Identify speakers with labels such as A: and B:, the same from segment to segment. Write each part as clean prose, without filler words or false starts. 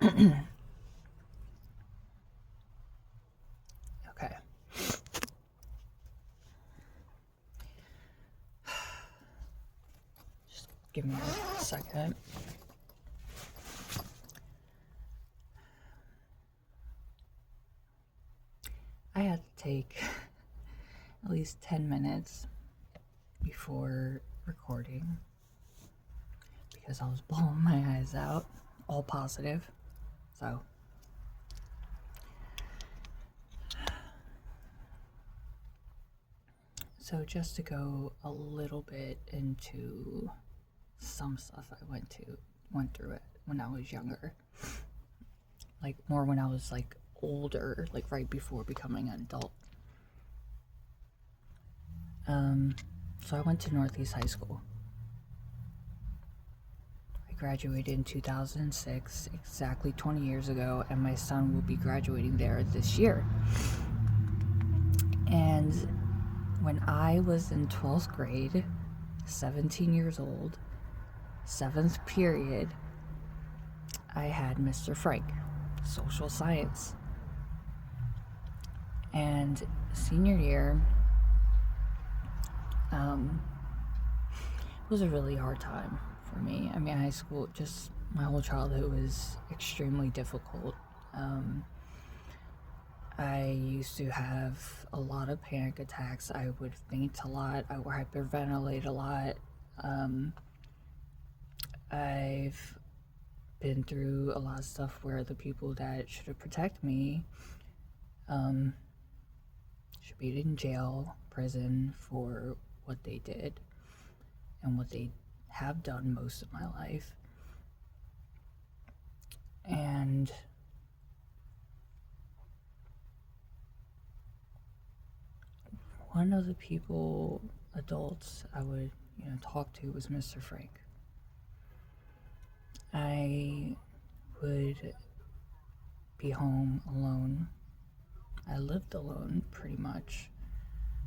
A: Okay. Just give me a second. I had to take at least 10 minutes before recording because I was bawling my eyes out, all positive. So just to go a little bit into some stuff I went through it when I was younger, like more when I was like older, like right before becoming an adult. So I went to Northeast High School. I graduated in 2006, exactly 20 years ago, and my son will be graduating there this year. And when I was in 12th grade, 17 years old, 7th period, I had Mr. Frank, social science. And senior year was a really hard time for me. I mean, high school, just my whole childhood was extremely difficult. I used to have a lot of panic attacks. I would faint a lot. I would hyperventilate a lot. I've been through a lot of stuff where the people that should have protected me should be in jail, prison for what they did and what they have done most of my life. And one of the people, adults, I would, talk to was Mr. Frank. I would be home alone. I lived alone pretty much.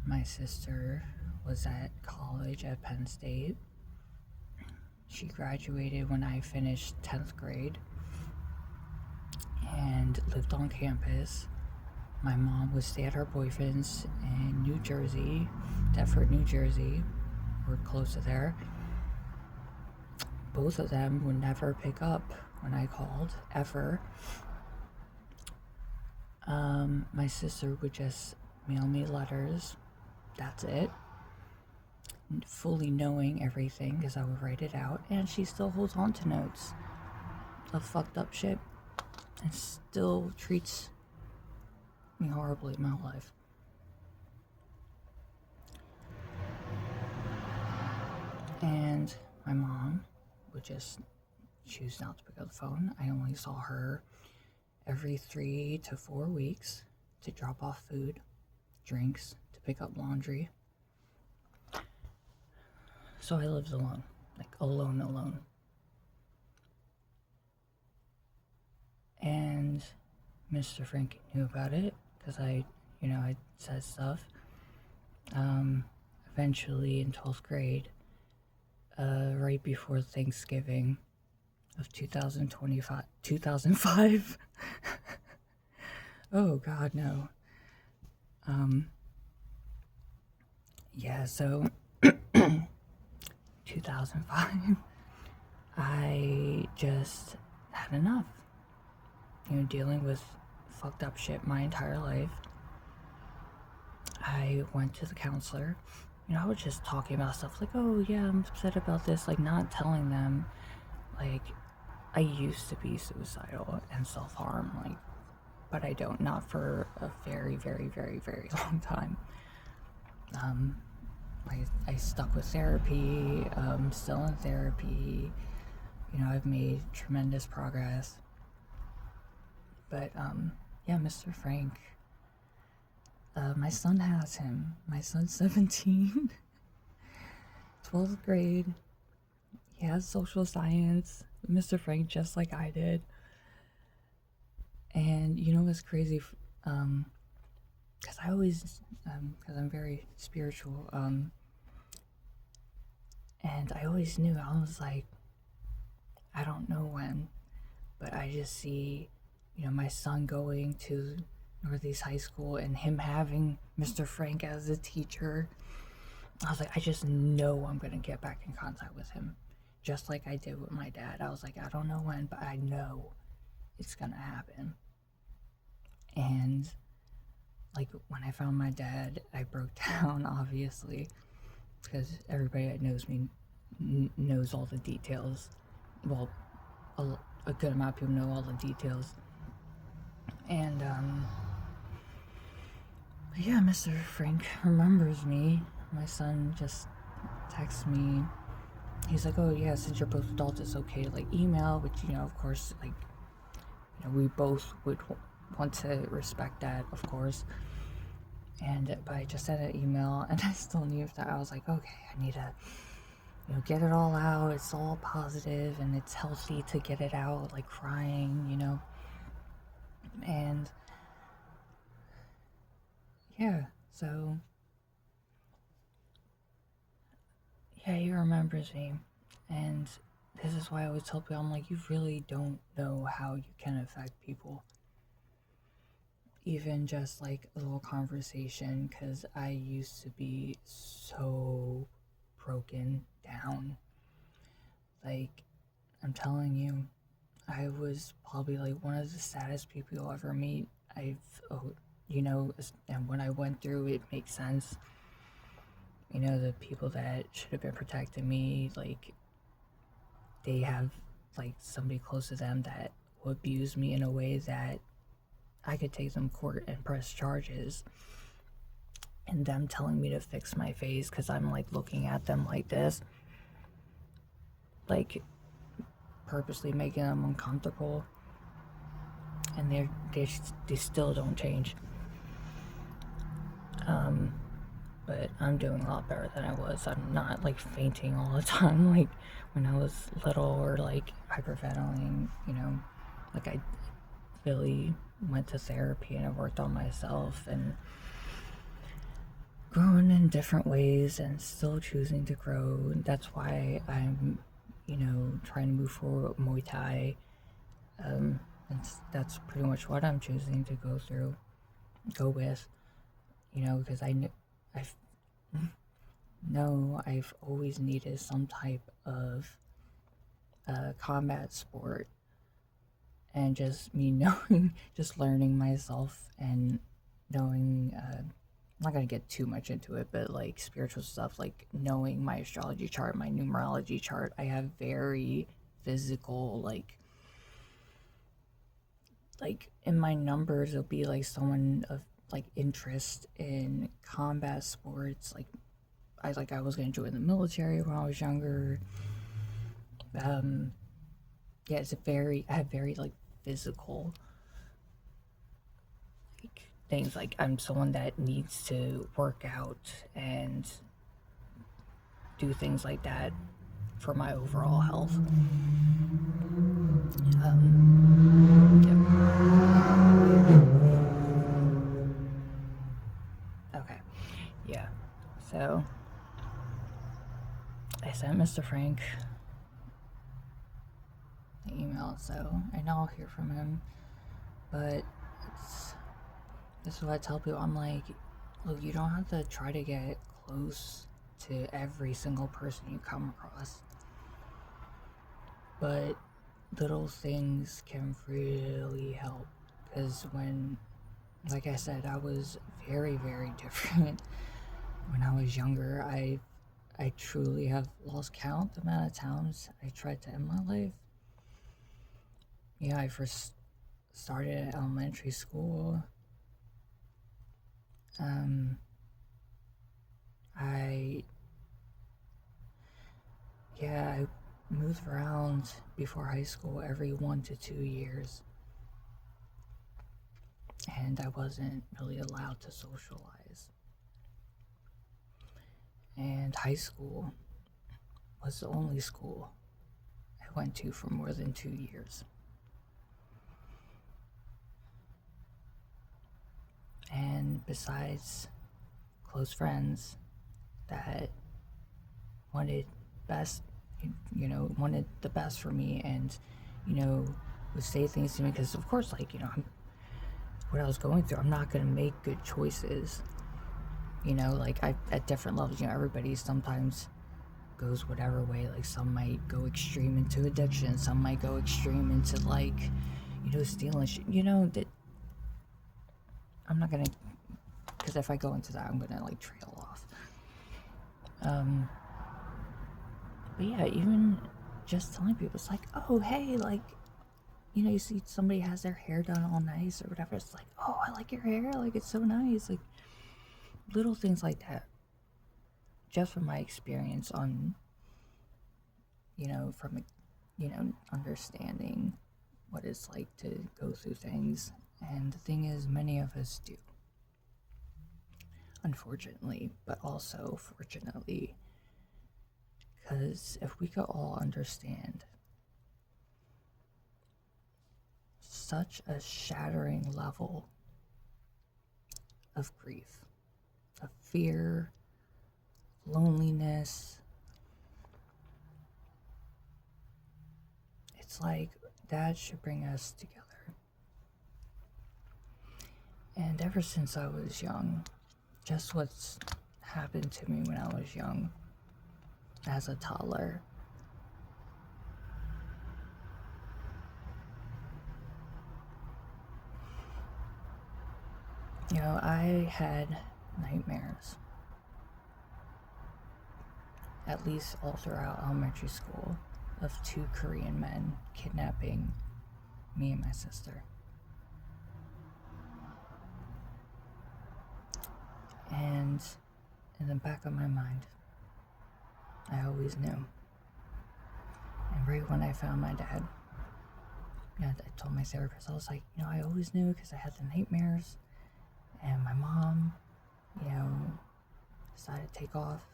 A: My sister was at college at Penn State. She graduated when I finished 10th grade and lived on campus. My mom would stay at her boyfriend's in New Jersey, Deptford, New Jersey. We're close to there. Both of them would never pick up when I called, ever. My sister would just mail me letters. That's it. Fully knowing everything because I would write it out, and she still holds on to notes of fucked up shit and still treats me horribly in my whole life. And my mom would just choose not to pick up the phone. I only saw her every 3 to 4 weeks to drop off food, drinks, to pick up laundry. So I lived alone, like alone. And Mr. Frank knew about it because I said stuff. Eventually in 12th grade, right before Thanksgiving of 2005. Oh God, no. So 2005, I just had enough. Dealing with fucked up shit my entire life. I went to the counselor. I was just talking about stuff like, oh yeah, I'm upset about this, like not telling them, like, I used to be suicidal and self-harm, like, but I don't, not for a very, very, very, very long time. I stuck with therapy, still in therapy. I've made tremendous progress. But, Mr. Frank, my son has him. My son's 17, 12th grade. He has social science. Mr. Frank, just like I did. And what's crazy? Because I always, because I'm very spiritual, and I always knew, I was like, I don't know when, but I just see, my son going to Northeast High School and him having Mr. Frank as a teacher. I was like, I just know I'm going to get back in contact with him, just like I did with my dad. I was like, I don't know when, but I know it's going to happen. And like when I found my dad, I broke down, obviously, because everybody that knows me knows all the details. Well, a good amount of people know all the details. And but yeah, Mr. Frank remembers me. My son just texts me. He's like, oh yeah, since you're both adults, it's okay to like email, which, of course, like, we both would want to respect that, of course. And but I just sent an email, and I still knew that I was like, okay, I need to, get it all out. It's all positive, and it's healthy to get it out, like crying, and yeah, so yeah, he remembers me, and this is why I always tell people, I'm like, you really don't know how you can affect people. Even just like a little conversation, because I used to be so broken down. Like, I'm telling you, I was probably like one of the saddest people you'll ever meet. And when I went through, it makes sense. The people that should have been protecting me, like, they have like somebody close to them that will abuse me in a way that I could take them to court and press charges. And them telling me to fix my face because I'm like looking at them like this, like purposely making them uncomfortable, and they still don't change. But I'm doing a lot better than I was. I'm not like fainting all the time like when I was little, or like hyperventilating. Like I really went to therapy and I worked on myself and growing in different ways and still choosing to grow. And that's why I'm, trying to move forward with Muay Thai. And that's pretty much what I'm choosing to go with, because I've always needed some type of combat sport, and just me knowing, just learning myself and knowing, I'm not going to get too much into it, but like spiritual stuff, like knowing my astrology chart, my numerology chart. I have very physical, like in my numbers, it'll be like someone of like interest in combat sports. Like I was going to join the military when I was younger. Yeah, I have very like physical like things. Like I'm someone that needs to work out and do things like that for my overall health. Okay, yeah. So I sent Mr. Frank the email, so I know I'll hear from him. But this is what I tell people. I'm like, look, you don't have to try to get close to every single person you come across, but little things can really help. Because when, like I said, I was very, very different when I was younger. I truly have lost count the amount of times I tried to end my life. Yeah, I first started at elementary school. I moved around before high school every 1 to 2 years, and I wasn't really allowed to socialize. And high school was the only school I went to for more than 2 years. And besides close friends that wanted the best for me, and would say things to me, because of course, like, what I was going through, I'm not gonna make good choices. Like, at different levels, everybody sometimes goes whatever way. Like, some might go extreme into addiction, some might go extreme into, like, stealing shit. That I'm not gonna, because if I go into that, I'm gonna, like, trail off. But yeah, even just telling people, it's like, oh, hey, like, you see somebody has their hair done all nice or whatever. It's like, oh, I like your hair. Like, it's so nice. Like, little things like that. Just from my experience on, from, understanding what it's like to go through things. And the thing is, many of us do. Unfortunately, but also fortunately. Because if we could all understand such a shattering level of grief, of fear, loneliness, it's like that should bring us together. And ever since I was young, just what's happened to me when I was young, as a toddler, I had nightmares, at least all throughout elementary school, of 2 Korean men kidnapping me and my sister. And in the back of my mind, I always knew. And right when I found my dad, I told my therapist, I was like, I always knew, because I had the nightmares. And my mom, decided to take off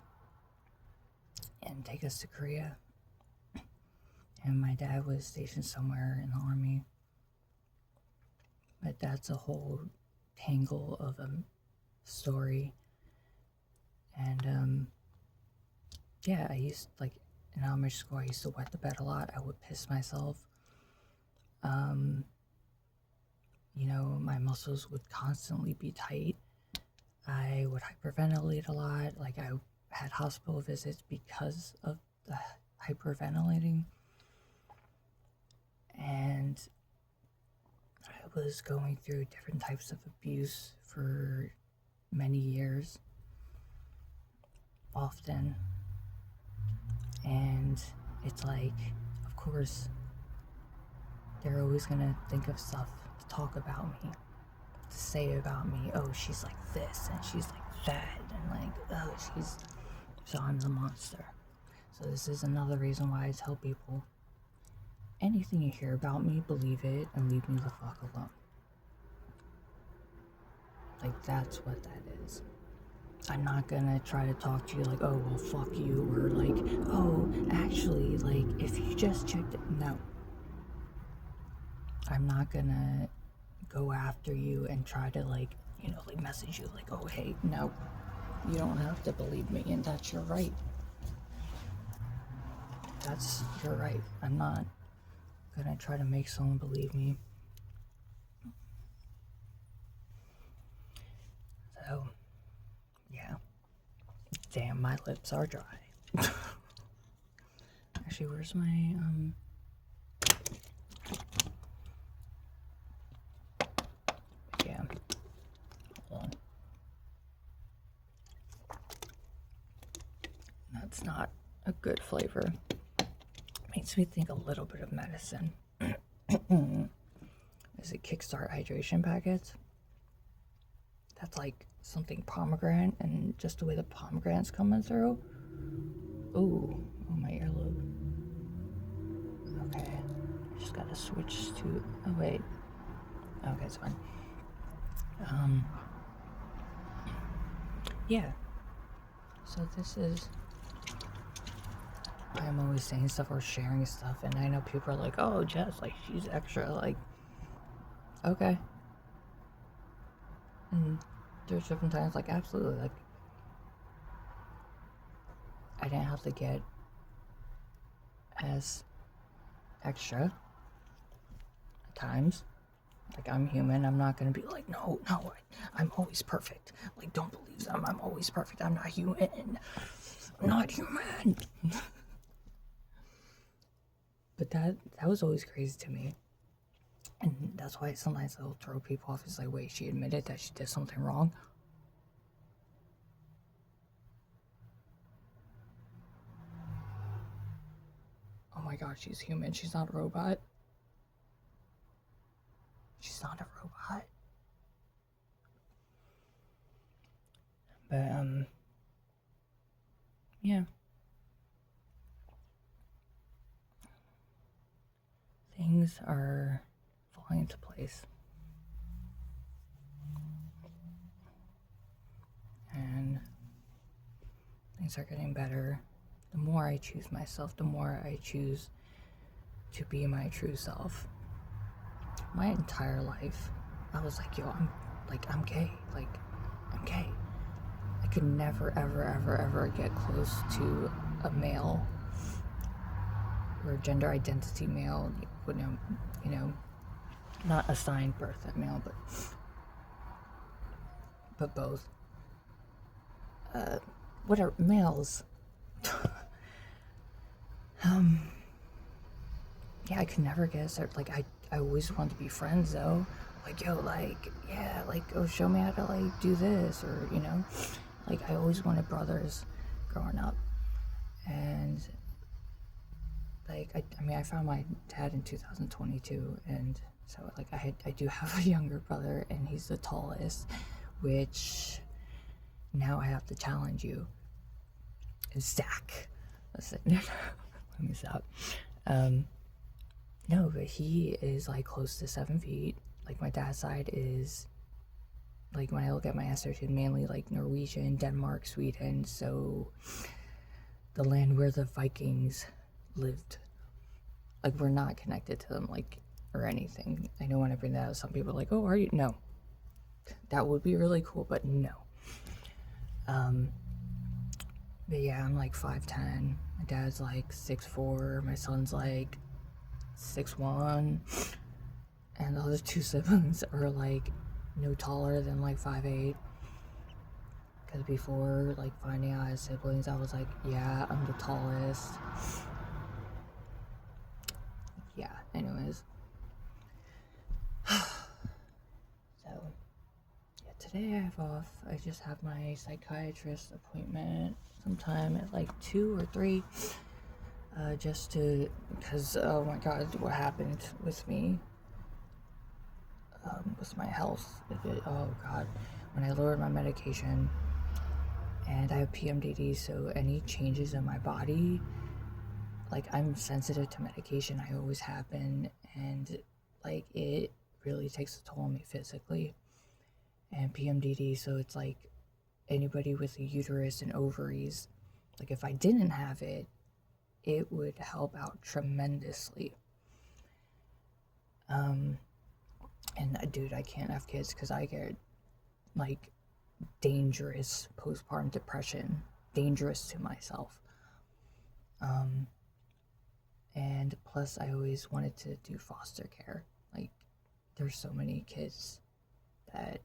A: and take us to Korea. And my dad was stationed somewhere in the army. But that's a whole tangle of a story. And yeah, I used, like, in elementary school, I used to wet the bed a lot. I would piss myself. My muscles would constantly be tight. I would hyperventilate a lot. Like, I had hospital visits because of the hyperventilating. And I was going through different types of abuse for many years, often. And it's like, of course, they're always gonna think of stuff to talk about me, to say about me. Oh, she's like this, and she's like that, and like, oh, so I'm the monster. So this is another reason why I tell people, anything you hear about me, believe it and leave me the fuck alone. Like, that's what that is. I'm not gonna try to talk to you like, oh, well, fuck you, or like, oh, actually, like, if you just checked it. No. I'm not gonna go after you and try to, like, like, message you like, oh, hey, no, you don't have to believe me, and that's your right. That's your right. I'm not gonna try to make someone believe me. So, yeah. Damn, my lips are dry. Actually, where's my, yeah. Hold on. That's not a good flavor. Makes me think a little bit of medicine. Is it Kickstart hydration packets? That's like something pomegranate, and just the way the pomegranate's coming through. Ooh, oh, my earlobe. Okay, I just gotta switch to, oh wait. Okay, it's fine. Yeah. So this is, I'm always saying stuff or sharing stuff, and I know people are like, oh, Jess, like, she's extra, like, okay. And there's different times, like, absolutely, like, I didn't have to get as extra, times. Like, I'm human. I'm not gonna be like, no, I'm always perfect. Like, don't believe them. I'm always perfect. I'm not human. I'm not human. But that was always crazy to me. And that's why sometimes it'll throw people off. It's like, wait, she admitted that she did something wrong? Oh my god, she's human. She's not a robot. She's not a robot. But, yeah. Things are falling into place. And things are getting better. The more I choose myself, the more I choose to be my true self. My entire life, I was like, yo, I'm gay. Like, I'm gay. I could never, ever get close to a male or gender identity male, you know, not assigned birth at male, but both. What are males? Yeah, I could never get a start. Like, I always wanted to be friends though. Like, yo, like, yeah, like, oh, show me how to like do this, or like, I always wanted brothers growing up. And like, I mean, I found my dad in 2022, and so like I do have a younger brother, and he's the tallest, which now I have to challenge you. Zach. Listen, let me stop. No, but he is like close to 7 feet. Like, my dad's side is, like, when I look at my ancestry, mainly like Norwegian, Denmark, Sweden. So the land where the Vikings lived. Like, we're not connected to them, like, or anything. I know when I bring that up, some people are like, oh, are you? No. That would be really cool, but no. But yeah, I'm like 5'10". My dad's like 6'4". My son's like 6'1". And the other two siblings are like no taller than like 5'8". Because before like finding out I had siblings, I was like, yeah, I'm the tallest. Yeah, anyways. So, yeah, today I have off. I just have my psychiatrist appointment sometime at like 2 or 3. Just to, because, oh my god, what happened with me, with my health. Oh god, when I lowered my medication, and I have PMDD, so any changes in my body, like, I'm sensitive to medication. I always have been, and like, it really takes a toll on me physically. And PMDD, so it's like anybody with a uterus and ovaries, like, if I didn't have it, it would help out tremendously. And dude, I can't have kids because I get like dangerous postpartum depression, dangerous to myself. And plus, I always wanted to do foster care. Like, there's so many kids that,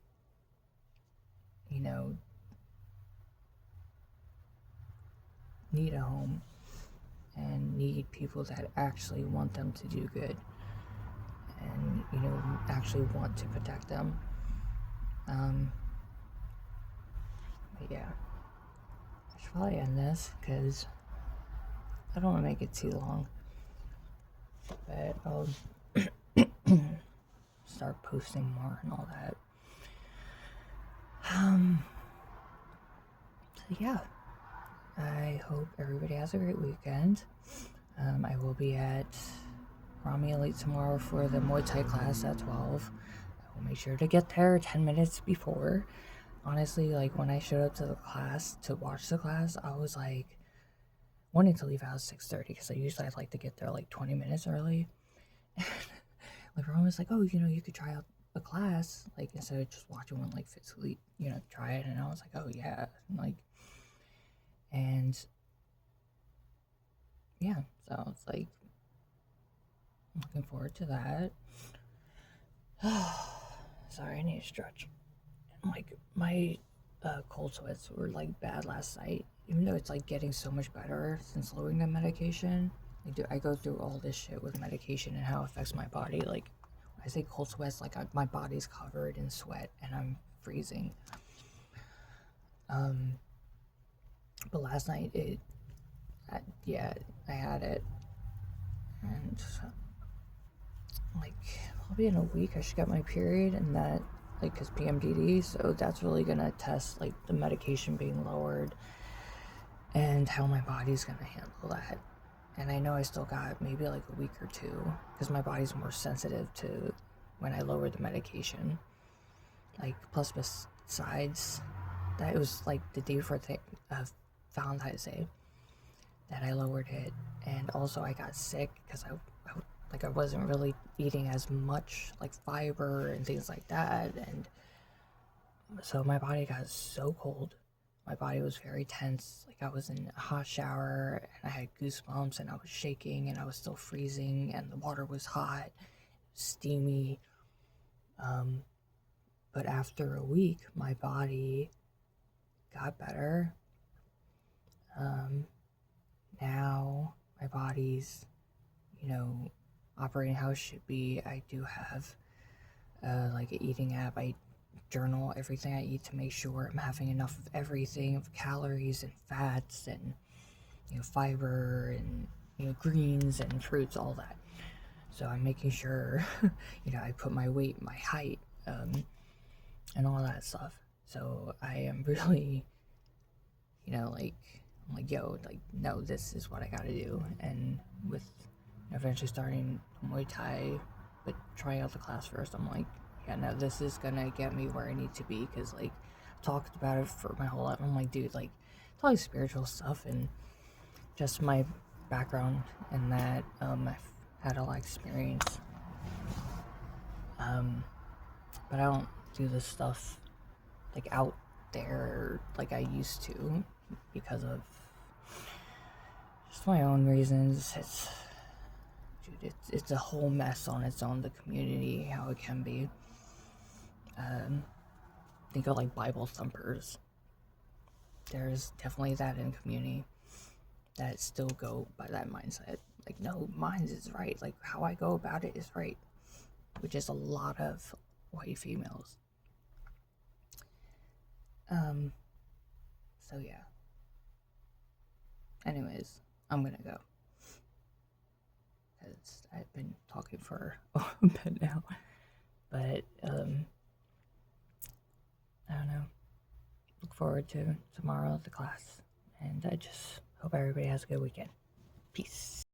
A: need a home and need people that actually want them to do good and, actually want to protect them. But yeah, I should probably end this because I don't want to make it too long. But I'll start posting more and all that. So yeah, I hope everybody has a great weekend. I will be at Rami Elite tomorrow for the Muay Thai class at 12. I will make sure to get there 10 minutes before. Honestly, like, when I showed up to the class to watch the class, I was like wanting to leave out at 6:30 because usually I'd like to get there like 20 minutes early. Like, Rami was like, oh, you could try out the class, like, instead of just watching one, like, physically, try it. And I was like, oh yeah, and yeah, so it's like, I'm looking forward to that. Sorry, I need to stretch. Like, my cold sweats were like bad last night, even though it's like getting so much better since lowering the medication. I go through all this shit with medication and how it affects my body. Like, when I say cold sweats, like my body's covered in sweat and I'm freezing. But last night yeah, I had it, and like probably in a week I should get my period, and that like because PMDD, so that's really gonna test like the medication being lowered and how my body's gonna handle that. And I know I still got maybe like a week or two because my body's more sensitive to when I lower the medication. Like, plus besides that, it was like the day before Valentine's Day that I lowered it, and also I got sick because I wasn't really eating as much like fiber and things like that, and so my body got so cold. My body was very tense. Like, I was in a hot shower and I had goosebumps and I was shaking and I was still freezing and the water was hot, steamy. But after a week, my body got better. Now my body's, operating how it should be. I do have like an eating app. I journal everything I eat to make sure I'm having enough of everything, of calories and fats and fiber and greens and fruits, all that. So I'm making sure I put my weight, my height, and all that stuff. So I am really like, I'm like, yo, like, no, this is what I gotta do. And with eventually starting Muay Thai, but trying out the class first, I'm like, yeah, no, this is gonna get me where I need to be. Because, like, I've talked about it for my whole life. I'm like, dude, like, it's all like spiritual stuff and just my background and that. I've had a lot of experience. But I don't do this stuff, like, out there like I used to because of just my own reasons. It's a whole mess on its own, the community, how it can be. Think of like Bible thumpers. There's definitely that in community that still go by that mindset. Like, no, mine is right. Like, how I go about it is right. Which is a lot of white females. So yeah. Anyways, I'm gonna go. Because I've been talking for a bit now. But, I don't know. Look forward to tomorrow, the class. And I just hope everybody has a good weekend. Peace.